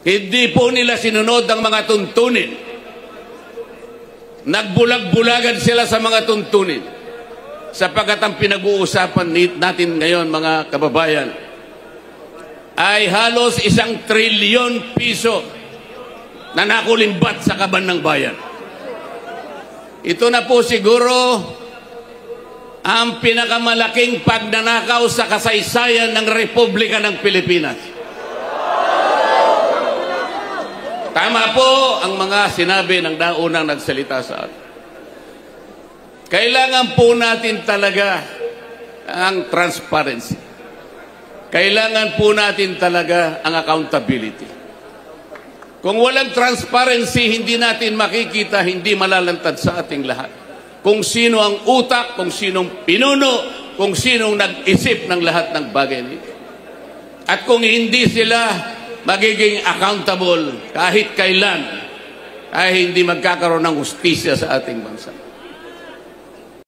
Hindi po nila sinunod ang mga tuntunin. Nagbulag-bulagan sila sa mga tuntunin. Sapagkat ang pinag-uusapan natin ngayon, mga kababayan, ay halos 1 trilyon piso na nakulimbat sa kaban ng bayan. Ito na po siguro ang pinakamalaking pagnanakaw sa kasaysayan ng Republika ng Pilipinas. Tama po ang mga sinabi ng naunang nagsalita sa atin. Kailangan po natin talaga ang transparency. Kailangan po natin talaga ang accountability. Kung walang transparency, hindi natin makikita, hindi malalantad sa ating lahat. Kung sino ang utak, kung sinong pinuno, kung sinong nag-isip ng lahat ng bagay nito. At kung hindi sila magiging accountable kahit kailan, ay hindi magkakaroon ng hustisya sa ating bansa.